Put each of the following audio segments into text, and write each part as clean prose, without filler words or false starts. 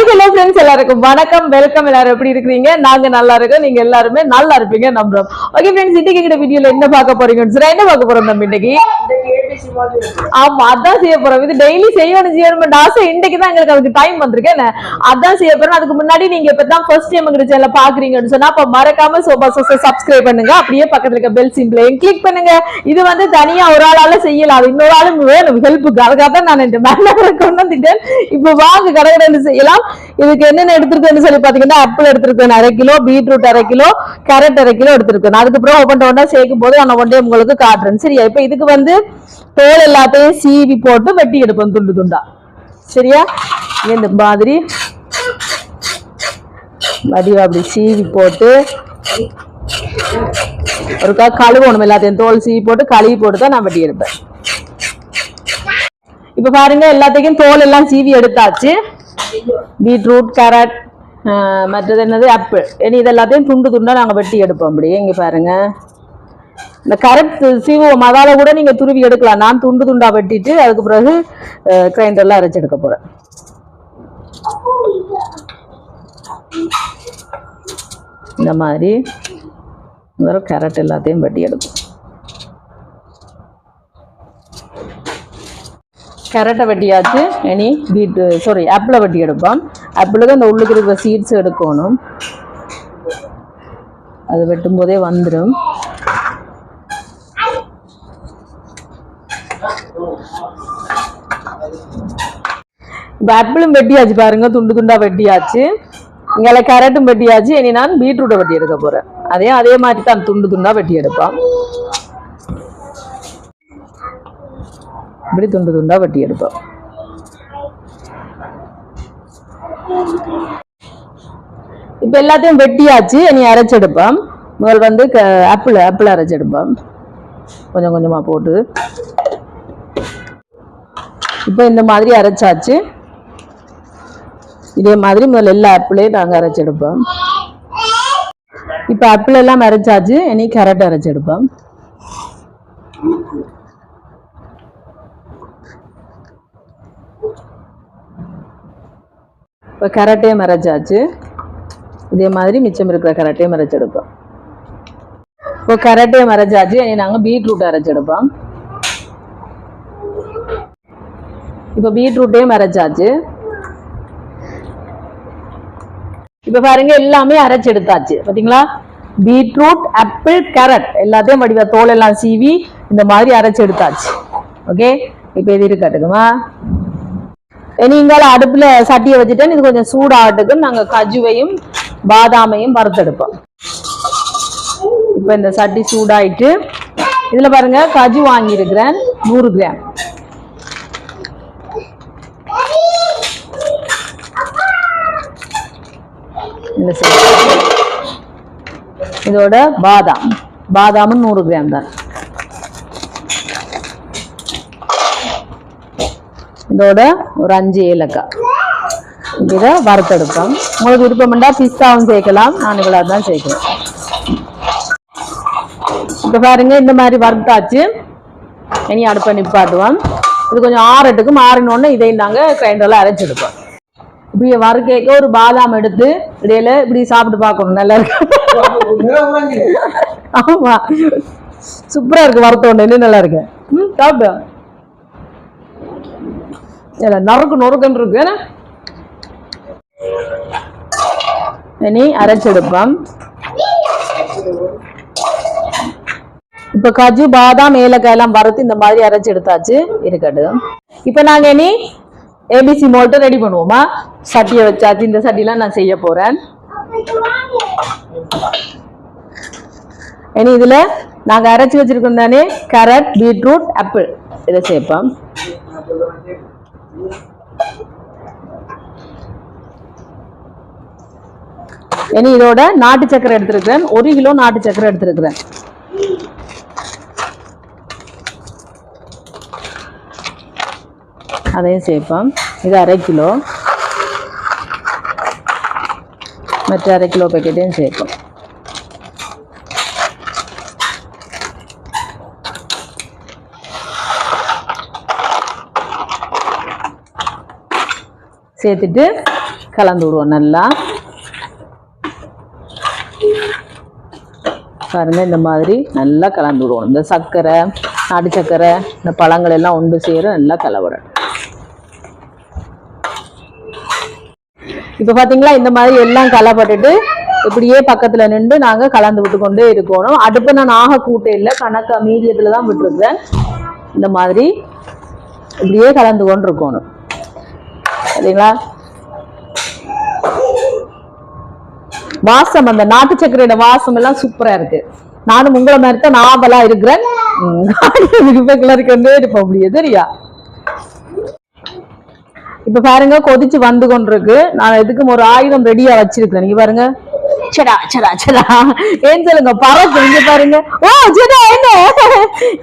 Hello friends, எல்லாருக்கும் வணக்கம், welcome. எல்லாரும் எப்படி இருக்கீங்க? நாங்க நல்லா இருக்கோம், நீங்க எல்லாருமே நல்லா இருப்பீங்க நம்புறோம். ஓகே ஃப்ரெண்ட்ஸ், இன்னைக்கு இந்த வீடியோல என்ன பார்க்க போறீங்கன்னு சொன்னா, என்ன பார்க்க போறோம் நம்ம இன்னைக்கு? ஆமா, அதான் செய்ய போறோம். இது டெய்லி செய்யணும் ஆசை. இன்னைக்கு தான் எங்களுக்கு அதுக்கு டைம் வந்திருக்கு. அதான் செய்ய போறோம். அதுக்கு முன்னாடி நீங்க இப்பதான் ஃபர்ஸ்ட் டைம் எங்க சேனலை பாக்குறீங்கன்னு சொன்னா அப்ப மறக்காம சோபா சோசை சப்ஸ்கிரைப் பண்ணுங்க. அப்படியே பக்கத்துல இருக்க பெல் சிம்பிளையும் கிளிக் பண்ணுங்க. இது வந்து தனியா ஒரு ஆளால செய்யலாம், இன்னொரு ஆளும் வேணும் ஹெல்ப்புக்கு. அதுக்காக தான் நான் இந்த மேனரை கொண்டு வந்துட்டேன். இப்ப வாங்க கடற்கரை செய்யலாம். இதுக்கு என்னென்ன எடுத்திருக்கேன்னு சொல்லி பாத்தீங்கன்னா, ஆப்பிள் எடுத்திருக்கேன் 1/2 kilo, beetroot 1/2 kilo, carrot 1/2 kilo எடுத்திருக்கேன். அதுக்கப்புறம் ஒவ்வொன்றா சேர்க்கும் போது நான் ஒன்றே உங்களுக்கு காட்டுறேன். சரியா? இப்ப இதுக்கு வந்து தோல் எல்லாத்தையும் சீவி போட்டு வெட்டி எடுப்போம் துண்டு துண்டா. சரியா? இந்த மாதிரி வடிவா அப்படி சீவி போட்டு ஒருக்கா கழுவணும். எல்லாத்தையும் தோல் சீவி போட்டு கழுவி போட்டு தான் நான் வெட்டி எடுப்பேன். இப்ப பாருங்க, எல்லாத்தையும் தோல் எல்லாம் சீவி எடுத்தாச்சு. பீட்ரூட், கேரட், மற்றது என்னது ஆப்பிள், இனி இது எல்லாத்தையும் துண்டு துண்டா நாங்க வெட்டி எடுப்போம். அப்படி இங்க பாருங்க, இந்த கேரட் சீவுவோம், அதால கூட நீங்க துருவி எடுக்கலாம். நான் துண்டு துண்டா வெட்டிட்டு அதுக்கு பிறகு கிரைண்டர்ல அரைச்சு எடுக்க போறேன். இந்த மாதிரி கேரட் எல்லாத்தையும் வெட்டி எடுப்போம். கேரட்டை வெட்டியாச்சு. இனி ஆப்பிளை வெட்டி எடுப்போம். ஆப்பிளுக்கு அந்த உள்ளுக்கு இருக்கிற சீட்ஸ் எடுக்கணும். அது வெட்டும் போதே வந்துடும். இப்போ ஆப்பிளும் வெட்டியாச்சு பாருங்க, துண்டு துண்டா வெட்டியாச்சு. இங்கே கேரட்டும் வெட்டியாச்சு. இனி நான் பீட்ரூட்டை வெட்டி எடுக்க போறேன். அதே மாதிரி தான் துண்டு துண்டா வெட்டி எடுப்போம். இப்படி துண்டு துண்டா வெட்டி எடுப்போம். இப்ப எல்லாத்தையும் வெட்டியாச்சு. இனி அரைச்செடுப்போம். முதல் வந்து ஆப்பிள் அரைச்செடுப்போம், கொஞ்சம் கொஞ்சமா போட்டு. இப்ப இந்த மாதிரி அரைச்சாச்சு. இதே மாதிரி முதல்ல எல்லா ஆப்பிளையும் நாங்க அரைச்செடுப்போம். இப்ப ஆப்பிள் எல்லாம் அரைச்சாச்சு. இனி கேரட் அரைச்செடுப்போம். இப்போ கேரட்டையும் அரைச்சாச்சு. இதே மாதிரி மிச்சம் இருக்கிற கேரட்டையும் அரைச்செடுப்போம். இப்போ கேரட்டையும் அரைச்சாச்சு. இனி நாங்கள் பீட்ரூட் அரைச்செடுப்போம். இப்போ பீட்ரூட்டையும் அரைச்சாச்சு. இப்போ பாருங்க, எல்லாமே அரைச்செடுத்தாச்சு. பார்த்தீங்களா? பீட்ரூட், ஆப்பிள், கேரட் எல்லாத்தையும் வடிவ தோல் எல்லாம் சீவி இந்த மாதிரி அரைச்செடுத்தாச்சு. ஓகே, இப்போ இது இருக்கட்டுக்குமா? நீங்களும் அடுப்புல சட்டியை வச்சுட்டேன். இது கொஞ்சம் சூடாகட்டுக்கு நாங்க கஜுவையும் பாதாமையும் வறுத்தெடுப்போம். இப்ப இந்த சட்டி சூடாயிட்டு இதுல பாருங்க, கஜு வாங்கி இருக்கிறேன் 100 கிராம். இதோட பாதாமும் 100 கிராம் தான். இதோட ஒரு 5 ஏலக்காய். இதை வறுத்தெடுப்போம். உங்களுக்கு விருப்பம்ண்டா பிஸ்தாவும் சேர்க்கலாம். நான் இவ்வளவு தான் சேர்க்கிறேன். இப்ப பாருங்க, இந்த மாதிரி வறுத்தாச்சு. இனி அடுப்பை நிப்பாட்டுவோம். இது கொஞ்சம் ஆறட்டுக்கும். ஆறினோன்னு இதை நாங்க கிரைண்டர்ல அரைச்செடுப்போம். இப்படி வறுக்க ஒரு பாதாம் எடுத்து இடையில இப்படி சாப்பிட்டு பார்க்கணும். நல்லா இருக்கு. ஆமா, சூப்பரா இருக்கு. வறுத்தோன்னு இன்னும் நல்லா இருக்கு. சாப்பிட்டு நொறுக்குன்னு இருக்கு. இனி அரைச்செடுப்போம். இப்ப கஜு, பாதாம், ஏலக்காய் எல்லாம் வறுத்து இந்த மாதிரி அரைச்சு எடுத்தாச்சு. இருக்கட்டும். இப்ப நாங்க இனி ஏபிசி மோல்ட் ரெடி பண்ணுவோமா? சட்டியை வச்சாச்சு. இந்த சட்டிலாம் நான் செய்ய போறேன். இனி இதுல நாங்க அரைச்சு வச்சிருக்கோம் தானே, கேரட், பீட்ரூட், ஆப்பிள், இதை சேர்ப்போம். இனி இதோட நாட்டு சக்கரை எடுத்திருக்கிறேன். 1 கிலோ நாட்டு சக்கரை எடுத்திருக்கிறேன். அதையும் சேர்ப்போம். இது 1/2 கிலோ. மற்ற 1/2 கிலோ பேக்கெட்டையும் சேர்ப்போம். சேர்த்துட்டு கலந்து விடுவோம் நல்லா. பாருங்க இந்த மாதிரி நல்லா கலந்து விடுவோம். இந்த சர்க்கரை, நாட்டு சர்க்கரை, இந்த பழங்கள் எல்லாம் ஒன்று சேர நல்லா கலவிடணும். இப்போ பார்த்தீங்களா இந்த மாதிரி எல்லாம் கலப்பட்டுட்டு இப்படியே பக்கத்தில் நின்று நாங்கள் கலந்து விட்டு கொண்டே இருக்கணும். அடுப்பு நான் ஆக கூட்ட இல்லை, கணக்காக மீடியத்தில் தான் விட்டுருக்குறேன். இந்த மாதிரி இப்படியே கலந்து கொண்டு இருக்கணும் சரிங்களா. வாசம் அந்த நாட்டு சர்க்கரையோட வாசம் எல்லாம் சூப்பரா இருக்கு. நானும் உங்களை மாதிரி தான் நாவலா இருக்கிறேன். கிளறிக்கொண்டே இருப்போம் அப்படியே சரியா. இப்ப பாருங்க கொதிச்சு வந்து கொண்டிருக்கு. நான் எதுக்கும் ஒரு ஆயுதம் ரெடியா வச்சிருக்கேன். நீங்க பாருங்க சடா சடா சடா ஏன் சொல்லுங்க பறக்கு. இங்க பாருங்க ஓ சடா என்ன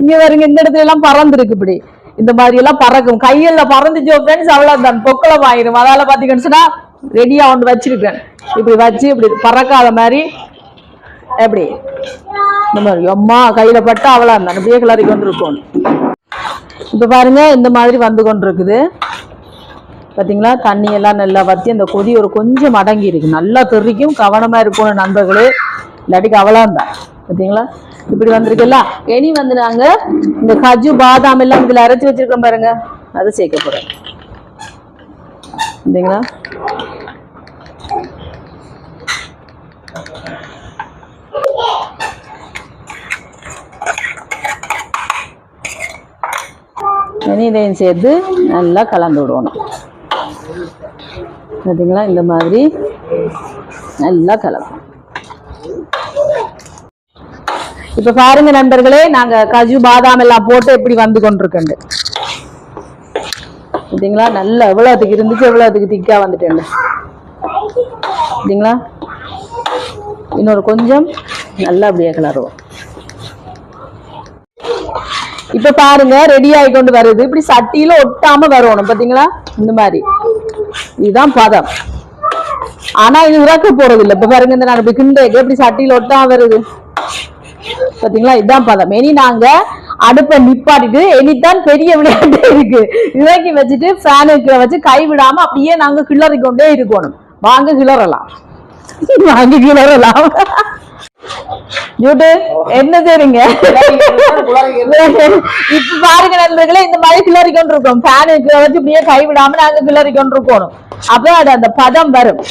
இங்க பாருங்க இந்த இடத்துல எல்லாம் பறந்து இருக்கு. இப்படி இந்த மாதிரி எல்லாம் பறக்கும். கையில பறந்துச்சோ ஃப்ரெண்ட்ஸ் அவ்வளவுதான் பொக்கலம் ஆயிரும். அதால பாத்தீங்கன்னு சொன்னா ரெடியா ஒன்று வச்சிருக்கேன். இப்படி வச்சு இப்படி பறக்காத மாதிரி எப்படி இந்த மாதிரி அம்மா கையில பட்டா அவ்வளோ இருந்தான் அப்படியே கிளறி கொண்டு இருக்கும். இப்ப பாருங்க இந்த மாதிரி வந்து கொண்டு இருக்குது பார்த்தீங்களா. தண்ணி எல்லாம் நல்லா வற்றி அந்த கொதி ஒரு கொஞ்சம் அடங்கி இருக்கு. நல்லா தெரிக்கும். கவனமா இருக்கணும் நண்பர்களே, இல்லாட்டிக்கு அவ்வளோதான் பார்த்தீங்களா. இப்படி வந்திருக்குல்ல. இனி வந்து நாங்க இந்த கஜு பாதாம் எல்லாம் இதுல அரைச்சி வச்சிருக்கோம் பாருங்க, அதை சேர்க்க போறோம் சரிங்களா. இனி இதையும் சேர்த்து நல்லா கலந்து விடணும் பார்த்தீங்களா. இந்த மாதிரி நல்லா கலந்து. இப்ப பாருங்க நண்பர்களே, நாங்க கஜு பாதாம் எல்லாம் போட்டு எப்படி வந்து கொண்டிருக்கேன் பார்த்தீங்களா. நல்லா எவ்வளவுக்கு இருந்துச்சு எவ்வளவுக்கு திக்கா வந்துட்டேன் பார்த்தீங்களா. இன்னொரு கொஞ்சம் நல்லா அப்படியே கிளறுவோம். இப்ப பாருங்க ரெடி ஆகி கொண்டு வருது. இப்படி சட்டியில ஒட்டாம வரணும் பாத்தீங்களா. இந்த மாதிரி இதுதான் பதம். ஆனா இது இறக்க போறது இல்லை. இப்ப பாருங்க இந்த நான் இப்படி கிண்டேக்கு இப்படி சட்டியில ஒட்டாம வருது பாத்தீங்களா. இதுதான் பதம். இனி நாங்க அடுப்பை நிப்பாட்டிட்டு இனித்தான் பெரிய விளையாட்டு இருக்கு. இறக்கி வச்சுட்டு ஃபேனுக்கு வச்சு கை விடாம அப்படியே நாங்க கிளறி கொண்டே இருக்கணும். வாங்க கிளறலாம் வாங்க கிளறலாம். என்ன செய்றீங்க இப்ப பாருங்க நண்பர்களே, இந்த மாதிரி கிளறி கொண்டு இருக்கோம். ஃபேனுக்கு வச்சு இப்படியே கை விடாம நாங்க கிளறி கொண்டு இருக்கணும். அப்ப அது அந்த பதம் வரும்.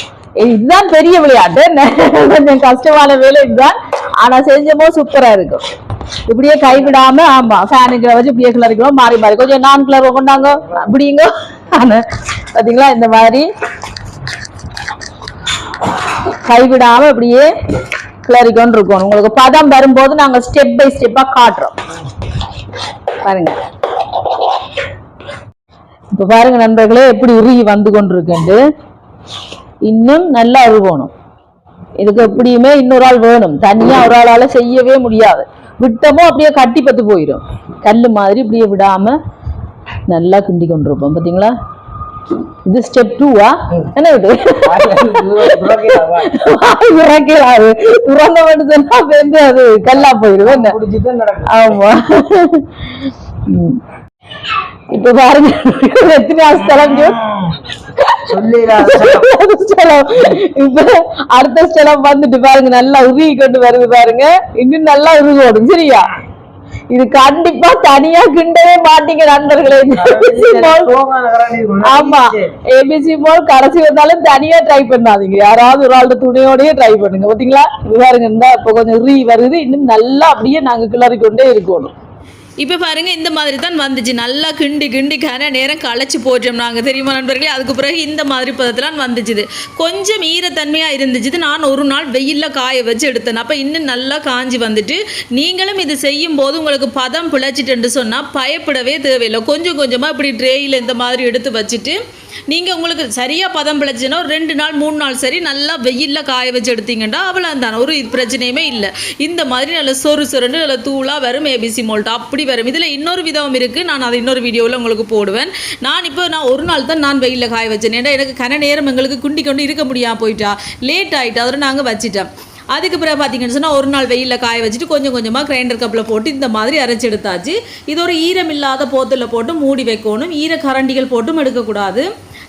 இதுதான் பெரிய விளையாட்டு. கொஞ்சம் கஷ்டமான வேலை இதுதான். ஆனா செஞ்சமோ சூப்பரா இருக்கும். இப்படியே கைவிடாம ஆமா ஃபேனுக்கு வச்சு இப்படியே கிளறிக்கணும். மாறி மாறி கொஞ்சம் நான் கிளற கொண்டாங்க அப்படிங்க பாத்தீங்களா. இந்த மாதிரி கைவிடாம இப்படியே கிளறிக்கொண்டு இருக்கணும். உங்களுக்கு பதம் வரும்போது நாங்க ஸ்டெப் பை ஸ்டெப்பா காட்டுறோம் பாருங்க. இப்ப பாருங்க நண்பர்களே எப்படி உருகி வந்து கொண்டிருக்கு. இன்னும் நல்லா உருகணும். இதுக்கு எப்படியுமே இன்னொரு ஆள் வேணும். தனியா ஒரு ஆளால செய்யவே முடியாது. விட்டமோ அப்படியே கட்டி பத்து போயிடும். கல்லு மாதிரி இப்படியே விடாம நல்லா கிண்டி கொண்டிருப்போம் பாத்தீங்களா. இது ஸ்டெப் 2வா என்ன விட்டு துறந்த மட்டும் சொன்னா வந்து அது கல்லா போயிடும். ஆமா இப்ப பாருங்க எத்தனை ஸ்தலம் இப்ப அடுத்த ஸ்தலம் வந்துட்டு பாருங்க நல்லா உருகி கொண்டு வருது பாருங்க. இன்னும் நல்லா உருகோடும் சரியா. இது கண்டிப்பா தனியா கிண்டவே மாட்டீங்க நண்பர்களே. ஆமா ஏபிசி போல் கடைசி வந்தாலும் தனியா ட்ரை பண்ணாதீங்க. யாராவது ஒரு ஆளோட துணையோடய ட்ரை பண்ணுங்க பாத்தீங்களா. இது பாருங்க இருந்தா இப்ப கொஞ்சம் உருகி வருது. இன்னும் நல்லா அப்படியே நாங்க கிளறி கொண்டே இருக்கணும். இப்போ பாருங்க இந்த மாதிரி தான் வந்துச்சு. நல்லா கிண்டி கிண்டி நேரம் களைச்சி போட்டோம் நாங்கள் தெரியுமா நண்பர்களே. அதுக்கு பிறகு இந்த மாதிரி பதத்தெல்லாம் வந்துச்சுது. கொஞ்சம் ஈரத்தன்மையாக இருந்துச்சு. நான் ஒரு நாள் வெயிலில் காய வச்சு எடுத்தேன். அப்போ இன்னும் நல்லா காஞ்சி வந்துட்டு நீங்களும் இது செய்யும் போது உங்களுக்கு பதம் பிழைச்சிட்டுன்னு சொன்னால் பயப்படவே தேவையில்லை. கொஞ்சம் கொஞ்சமாக இப்படி ட்ரேயில் இந்த மாதிரி எடுத்து வச்சுட்டு நீங்கள் உங்களுக்கு சரியாக பதம் பிழைச்சின்னா ஒரு 2 நாள் 3 நாள் சரி நல்லா வெயிலில் காய வச்சு எடுத்தீங்கன்னா அவ்வளோ தான் ஒரு பிரச்சனையுமே இல்லை. இந்த மாதிரி நல்லா சொரு சொருன்னு நல்லா தூளாக வரும் ஏபிசி மால்ட் அப்படி வரும். இதில் இன்னொரு விதம் இருக்குது. நான் அதை இன்னொரு வீடியோவில் உங்களுக்கு போடுவேன். நான் ஒரு நாள் தான் நான் வெயிலில் காய வச்சேன். ஏன்னா எனக்கு கன நேரம் எங்களுக்கு குண்டி கொண்டு இருக்க முடியாமல் போயிட்டா, லேட் ஆகிட்டு அதோட நாங்கள் வச்சிட்டோம். அதுக்கு பிறகு பார்த்தீங்கன்னு சொன்னால் ஒரு நாள் வெயிலில் காய வச்சுட்டு கொஞ்சம் கொஞ்சமாக கிரைண்டர் கப்பில் போட்டு இந்த மாதிரி அரைச்சி எடுத்தாச்சு. இது ஒரு ஈரம் இல்லாத போத்தில் போட்டு மூடி வைக்கணும். ஈர கரண்டிகள் போட்டும் எடுக்கக்கூடாது.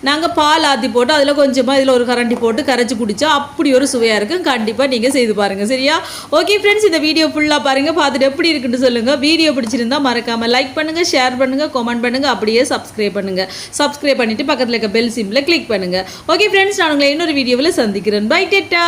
நாங்கள் பால் ஆற்றி போட்டு அதில் கொஞ்சமாக இதில் ஒரு கரண்டி போட்டு கரைச்சி குடித்தா அப்படி ஒரு சுவையாக இருக்கும். கண்டிப்பாக நீங்கள் செய்து பாருங்கள். சரியா? ஓகே ஃப்ரெண்ட்ஸ், இந்த வீடியோ ஃபுல்லாக பாருங்கள், பார்த்துட்டு எப்படி இருக்குன்னு சொல்லுங்கள். வீடியோ பிடிச்சிருந்தா மறக்காமல் லைக் பண்ணுங்கள், ஷேர் பண்ணுங்கள், கமெண்ட் பண்ணுங்கள், அப்படியே சப்ஸ்கிரைப் பண்ணுங்கள். சப்ஸ்கிரைப் பண்ணிவிட்டு பக்கத்தில் இருக்க பெல் சிம்பிளை கிளிக் பண்ணுங்கள். ஓகே ஃப்ரெண்ட்ஸ், நான் உங்களை இன்னொரு வீடியோவில் சந்திக்கிறேன். Bye data.